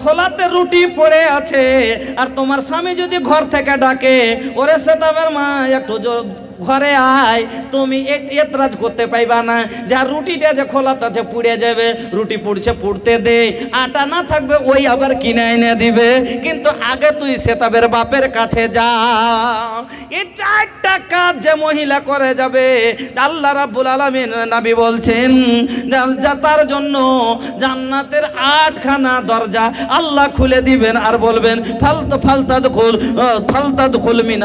খোলাতে রুটি পড়ে আছে, আর তোমার স্বামী যদি ঘর থেকে ডাকে, ওরে সেতাবের মা একটু ঘরে আয়, তুমি এতরাজ করতে পাইবা না, যার রুটিটা যে খোলাতে আছে পুড়ে যাবে। রুটি পুড়ছে, পুড়তে দে, আটা না থাকবে ওই আবার কিনে এনে দিবে, কিন্তু আগে তুই সেতাবের বাপের কাছে যা। এই 4টা কাজ যে মহিলা করে যাবে, আল্লাহ রাব্বুল আলামিন নবী বলছেন যা তার জন্য জান্নাতের 8খানা দরজা আল্লাহ খুলে দিবেন, আর বলবেন ফালতাদখুল মিন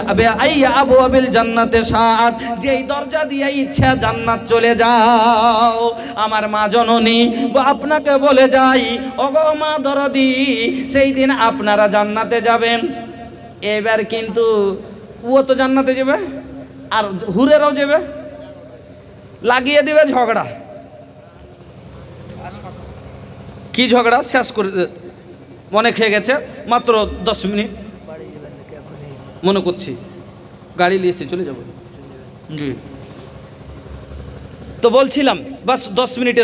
আইয়া আবওয়াবিল জান্নাতে শাআত, যেই দরজা দিয়ে ইচ্ছা জান্নাত চলে যাও। আমার মা জননী আপনাকে বলে যাই, ওগো মা দরদি, সেই দিন আপনারা জান্নাতে যাবেন। এবার কিন্তু ও তো জান্নাতে যাবে, আর হুরেরাও যাবে, লাগিয়ে দিবে ঝগড়া। কি ঝগড়া শেষ করে মনে খেয়ে গেছে, মাত্র 10 মিনিট মনে করছি, গাড়ি নিয়ে চলে যাব। জি, তো বলছিলাম বাস 10 মিনিটে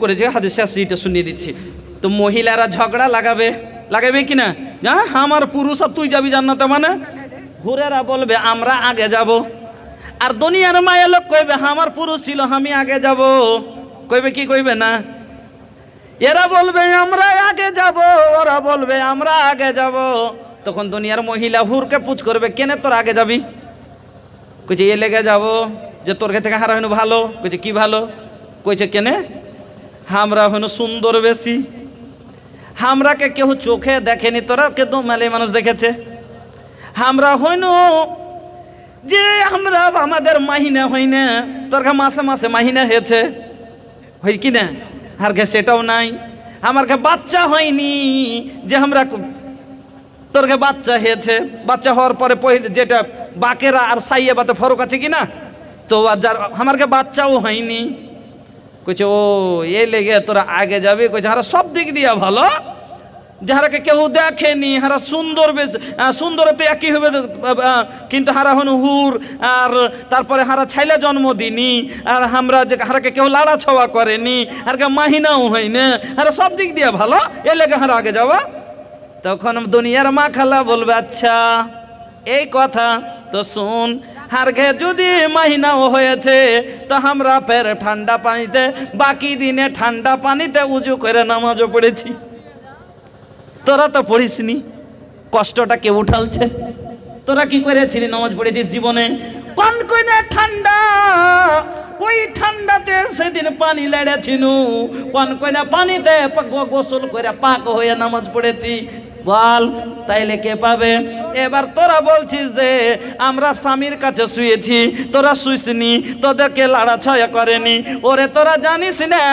করে যে হাদিস শেষ এটা শুনিয়ে দিচ্ছি। তো মহিলারা ঝগড়া লাগাবে কি না, হ্যাঁ আমার পুরুষ আর তুই যাবি জান্নাতে, মানে হুরেরা বলবে আমরা আগে যাব, আর দুনিয়ার মায়ের লোক কইবে আমার পুরুষ ছিল আমি আগে যাব। কইবে কি কইবে না? এরা বলবে আমরা আগে যাব, ওরা বলবে আমরা আগে যাব। তখন দুনিয়ার মহিলা হুরকে পুছ করবে, কেনে তোর আগে যাবি? কইছে এ লেগে যাব যে তোর থেকে হারা হইনো ভালো। কইছে কি ভালো? কইছে কেনে আমরা হইনো সুন্দর বেশি, আমরাকে কেউ চোখে দেখেনি, তোরা কে তো মেলে মানুষ দেখেছে। আমরা হইনো যে আমরা আমাদের মাহিনা হয় না, তোর মাসে মাসে মাহিনা হয়েছে, হয় কি না? আর কে সেটাও নাই। আমার কে বাচ্চা হয়নি যে আমরা, তোর কে বাচ্চা হয়েছে, বাচ্চা হওয়ার পরে যেটা বাকেরা আর সাইয়া বাতে ফরক আছে কি না? তো আর যার আমার কে বাচ্চাও হয়নি। কইছে ও এই লেগে তোরা আগে যাবি। কইছে হারা সব দিক দিয়া ভালো, যাহারাকে কেউ দেখেনি, হারা সুন্দর, বেশ সুন্দরতে একই হবে, কিন্তু হারা হন হুর, আর তারপরে হারা ছাইলা জন্ম দিনি, আর আমরা যে হারাকে কেউ লাড়া ছোয়া করেনি, আর কে মাহিনাও হয় না, হারা সব দিক দিয়ে ভালো, এ লেগে হারা আগে যাওয়া। তখন দুনিয়ার মা খালা বলবে আচ্ছা এই কথা তো শুন, আর ঘে যদি মাহিনাও হয়েছে তো আমরা ফের ঠান্ডা পানিতে, বাকি দিনে ঠান্ডা পানিতে উজু করে নামাজও পড়েছি, তোরা তো পড়িসনি, কষ্টটা কে উঠালছে? তোরা কি করেছিলি? নামাজ পড়েছিস জীবনে? কোন কোন ঠান্ডা, ওই ঠান্ডাতে সেদিন পানি লেড়েছিল, কোন কোন পানিতে গোসল করে পাক হয়ে নামাজ পড়েছি, বল তাইলে কে পাবে? এবার তোরা বলছিস যে আমরা স্বামীর কাছে শুয়েছি, তোরা শুইসনি, তোদেরকে লাড়া ছয়া করেনি। ওরে তোরা জানিস না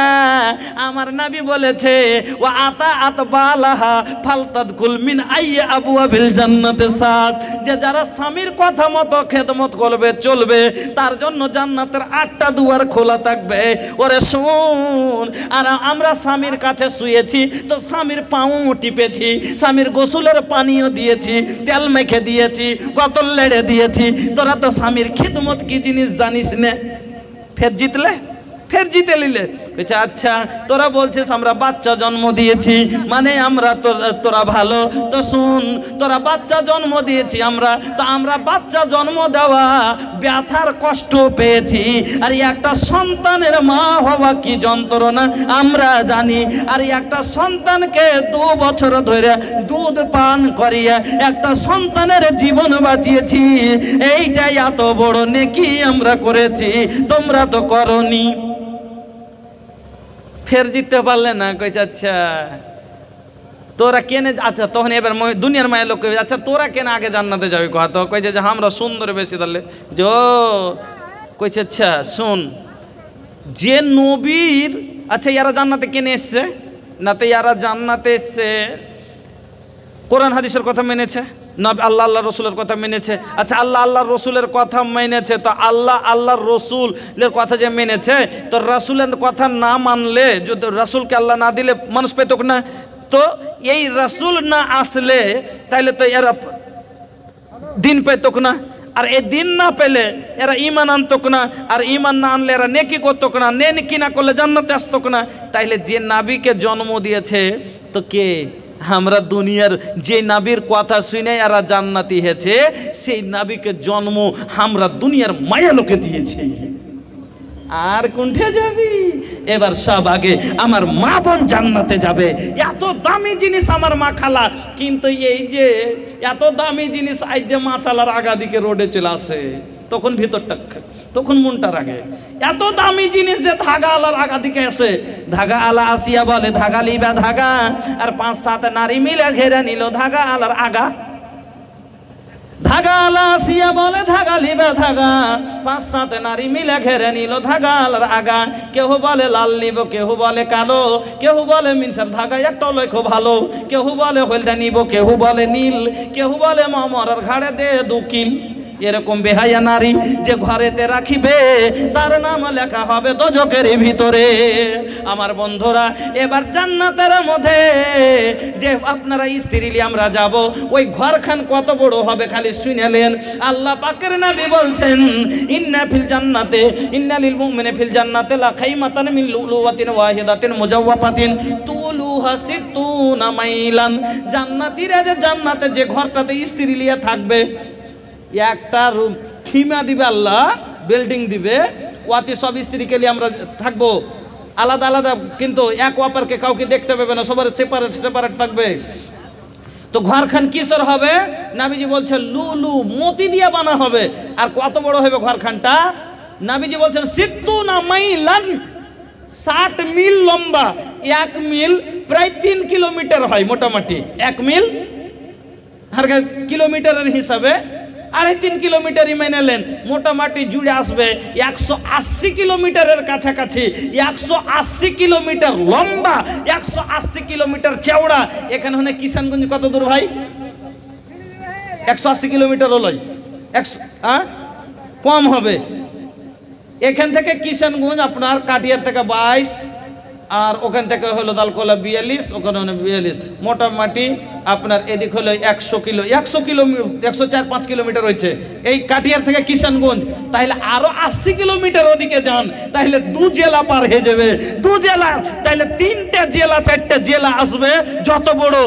আমার নবী বলেছে ও আতা আতবালাহা ফালতাদখুল মিন আইয়া আবওয়াবিল জান্নাতে সাত, যে যারা স্বামীর কথা মতো খেদমত করবে চলবে তার জন্য জান্নাতের 8টা দুয়ার খোলা থাকবে। ওরে শুন, আর আমরা স্বামীর কাছে শুয়েছি তো স্বামীর পাও টিপেছি, স্বামীর গোসলের পানিও দিয়েছি, তেল মেখে দিয়েছি, কতল লেড়ে দিয়েছি। তোরা তো স্বামীর খিদমত কি জিনিস জানিস না, ফের জিতলে, ফের জিতে নিলে। আচ্ছা তোরা বলছিস আমরা বাচ্চা জন্ম দিয়েছি, মানে আমরা তোরা ভালো, তো শুন তোরা বাচ্চা জন্ম দিয়েছি আমরা, তো আমরা বাচ্চা জন্ম দেওয়া ব্যথার কষ্ট পেয়েছি, আর একটা সন্তানের মা হওয়া কি যন্ত্রণা আমরা জানি। আর একটা সন্তানকে 2 বছর ধরে দুধ পান করিয়ে একটা সন্তানের জীবন বাঁচিয়েছি, এইটাই এত বড় নেকি আমরা করেছি, তোমরা তো করনি। ফের জিততে পারলে না। কইছে আচ্ছা তোরা কেনে, আচ্ছা তখন এবার দুনিয়ার মায়ের লোক কইবে আচ্ছা তোরা কেন আগে জান্নাতে যাবি? কথা তো কইছে যে আমরা সুন্দর বেশি, তাহলে যো কইছে আচ্ছা শুন, যে নবীর, আচ্ছা ইয়ারা জান্নাতে কেনে এসছে না? তো ইয়ারা জান্নাতে এসছে কোরআন হাদিসের কথা মেনেছে, আল্লাহ রসুলের কথা মেনেছে। আচ্ছা আল্লাহ রসুলের কথা মেনেছে, তো আল্লাহর রসুলের কথা যে মেনেছে, তো রসুলের কথা না মানলে, যদি রসুলকে আল্লাহ না দিলে মানুষ পেত না, তো এই রসুল না আসলে তাইলে তো এরা দিন পেত না, আর এই দিন না পেলে এরা ঈমান আনতো না, আর ঈমান না আনলে এরা নেকি করতো না, নেকি না করলে জান্নাতে আসতো না। তাইলে যে নবীকে জন্ম দিয়েছে তো কে? আমরা দুনিয়ার যে নাবির কথা শুনে এরা জান্নাতি হয়েছে, সেই নাবিকে জন্ম আমরা দুনিয়ার মায়া লোকে দিয়েছি। আর কোনটা যাবি? এবার সব আগে আমার মা বোন জান্নাতে যাবে। এত দামি জিনিস আমার মা খালা, কিন্তু এই যে এত দামি জিনিস আজ যে মা চালার আগা দিকে রোডে চলে আসে, তখন ভিতরটা, তখন মনটা রাগে। এত দামি জিনিস যে ধাগা আলার আগা দিকে আসে, ধাগা আলা আসিয়া বলে ধাগা লিবা ধাগা, আর 5-7 নারী মিলে ঘেরে নিল ধাগা আলার আগা। ধাগা আলা আসিয়া বলে ধাগা লিবা ধাগা, 5-7 নারী মিলে ঘেরে নিল ধাগা আলার আগা। কেউ বলে লাল নিব, কেউ বলে কালো, কেউ বলে মিনসার ধাগা একটা লক্ষ্য ভালো, কেউ বলে হলদা নিব, কেউ বলে নীল, কেউ বলে মমরার ঘাড়ে দে 2 কিল। এরকম বেহায়া নারী যে ঘরেতে রাখিবে, তার নাম লেখা হবে দোজখের ভিতরে। আমার বন্ধুরা, এবার জান্নাতের মধ্যে যে আপনারা স্ত্রী নিয়ে আমরা যাব, ওই ঘরখান কত বড় হবে খালি শুনেলেন। আল্লাহ পাকের নবী বলছেন, ইন্না ফিল জান্নাতে ইন্না লিল মুমিনি ফিল জান্নাতে লা খাইমাতান মিন লুলুওয়াতিন ওয়াহিদাতিন মুজাওয়াফাতিন তুলুহা 60 মাইলান। জান্নাতীরা যে জান্নাতে যে ঘরটাতে স্ত্রী নিয়ে থাকবে, একটা রুম খিমা দিবে আল্লাহ, বিল্ডিং দিবে, ওয়াতে সব স্ত্রীকে নিয়ে আমরা থাকবো আলাদা আলাদা, কিন্তু এক অপরকে কাউকে দেখতে পাবে না, সবার সেপারেট সেপারেট থাকবে। তো ঘরখান কিসের হবে? নবীজি বলছেন লুলু মতি দিয়ে বানা হবে। আর কত বড় হবে ঘরখানটা? নবীজি বলছেন 60 মাইলান, 60 মিল লম্বা। 1 মিল প্রায় 3 কিলোমিটার হয় মোটামুটি। 1 মিল আর কিলোমিটারের হিসাবে 3.5 কিলোমিটারই মেনে নেন, মোটামুটি জুড়ে আসবে 180 কিলোমিটারের কাছাকাছি। 180 কিলোমিটার লম্বা, 180 কিলোমিটার চওড়া। এখানে হলে কিষানগঞ্জ কত দূর ভাই? 180 কিলোমিটার হলোই, কম হবে। এখান থেকে কিষানগঞ্জ আপনার কাটিয়ার থেকে 22, আর ওখান থেকে হলো দালকোলা 42, ওখানে 42, মোটামুটি আপনার এদিক হলো 100 কিলোমিটার, 104-5 কিলোমিটার হয়েছে এই কাটিয়ার থেকে কিষানগঞ্জ। তাহলে আরো 80 কিলোমিটার ওদিকে যান, তাহলে 2 জেলা পার হয়ে যাবে। 2 জেলা, তাহলে 3টে জেলা 4টে জেলা আসবে। যত বড়,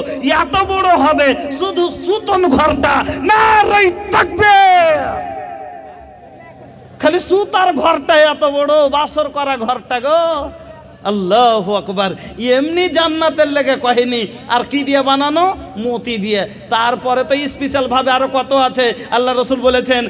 এত বড় হবে শুধু সুতন ঘরটা না রই থাকবে, খালি সুতার ঘরটা এত বড়, বাসর করা ঘরটা গো। আল্লাহু আকবার। এমনি জান্নাতের লেগে কহেনি, আর কি দিয়ে বানানো? মতি দিয়ে। তারপরে তো স্পেশাল ভাবে আরো কত আছে। আল্লাহ রসুল বলেছেন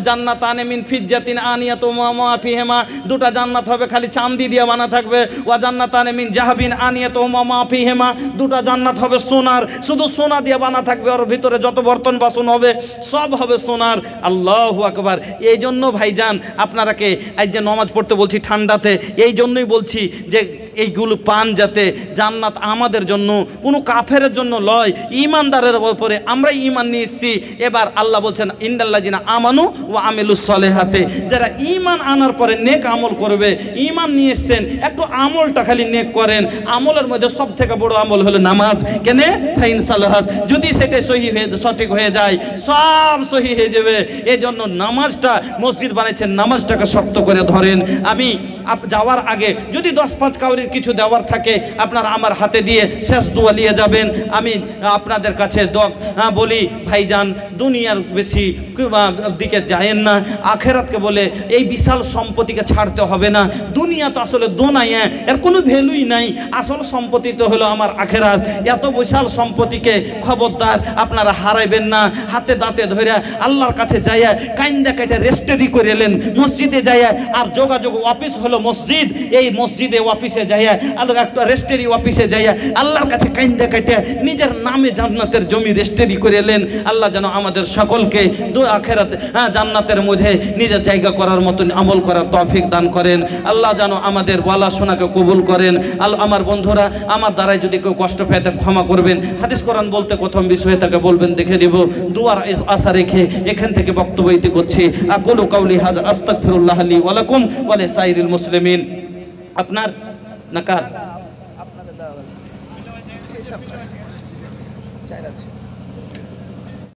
জান্নাতানে মিন ফিজ্জাতিন আনিয়াতুহুমা মা ফিহিমা, 2টা জান্নাত হবে খালি চাঁদি দিয়ে বানা থাকবে। ওয়া জান্নাতানে মিন যাহাবিন আনিয়াতুহুমা মা ফিহিমা, 2টা জান্নাত হবে সোনার, শুধু সোনা দিয়ে বানা থাকবে। ওর ভিতরে যত বর্তন বাসন হবে সব হবে সোনার। আল্লাহু আকবার। এই জন্য ভাইজান আপনারাকে আজ যে নামাজ পড়তে বলছি ঠান্ডাতে, এই জন্যই বলছি যে এইগুলো পান, যাতে জান্নাত আমাদের জন্য, কোনো কাফের জন্য লয়, ইমানদারের উপরে। আমরা ইমান নিয়ে এসেছি। এবার আল্লাহ বলছেন ইন্নাল্লাযিনা আমানু ওয়া আমিলুস সলিহাতি, যারা ইমান আনার পরে নেক আমল করবে। ইমান নিয়ে এসেছেন, একটু আমলটা খালি নেক করেন। আমলের মধ্যে সব থেকে বড় আমল হলো নামাজ। কেনে? ফাইন সালাহাত, যদি সেটা সঠিক হয়ে যায় সব সহি হয়ে যাবে। এই জন্য নামাজটা, মসজিদ বানাইছেন, নামাজটাকে শক্ত করে ধরেন। আমি যাওয়ার আগে যদি 10-5 কাউরির কিছু দেওয়ার থাকে আপনারা আমার হাতে দিয়ে শেষ দোয়া নিয়ে যাবেন। আমি আপনাদের কাছে বলি ভাইজান, দুনিয়ার বেশি দিকে যায়েন না, আখেরাতকে বলে এই বিশাল সম্পত্তিকে ছাড়তে হবে না। দুনিয়া তো আসলে দোনাই, এর কোনো ভ্যালুই নাই। আসল সম্পত্তি তো হলো আমার আখেরাত। এত বিশাল সম্পত্তিকে খবরদার আপনারা হারাইবেন না। হাতে দাঁতে ধরে আল্লাহর কাছে যাইয়া কাইন্দা কেটে রেস্টারি করে এলেন, মসজিদে যাইয়া। আর যোগাযোগ অফিস হলো মসজিদ, এই মসজিদে অফিসে যাইয়া, একটা রেস্টারি অফিসে যাইয়া আল্লাহর কাছে কাইন্দা কেটে নিজের নামে জান্নাতের জমি রেস্টারি করে এলেন। আল্লাহ যেন আমাদের সকলকে আখেরাতে জান্নাতের মধ্যে নিজের জায়গা করার মতন আমল করার তৌফিক দান করেন। আল্লাহ যেন আমাদের বলা শোনাকে কবুল করেন। আমার বন্ধুরা, আমার দ্বারাই যদি কেউ কষ্ট পেয়ে থাকে ক্ষমা করবেন। হাদিস কোরআন বলতে প্রথম বিষয়ে তাকে বলবেন, দেখে নিব। দুয়ার আশা রেখে এখান থেকে বক্তব্য দিতে করছি। আকুলু কাউলি হাযা আস্তাগফিরুল্লাহ লি ওয়া লাকুম ওয়া লিসাইরিল মুসলিমিন। আপনার নাকার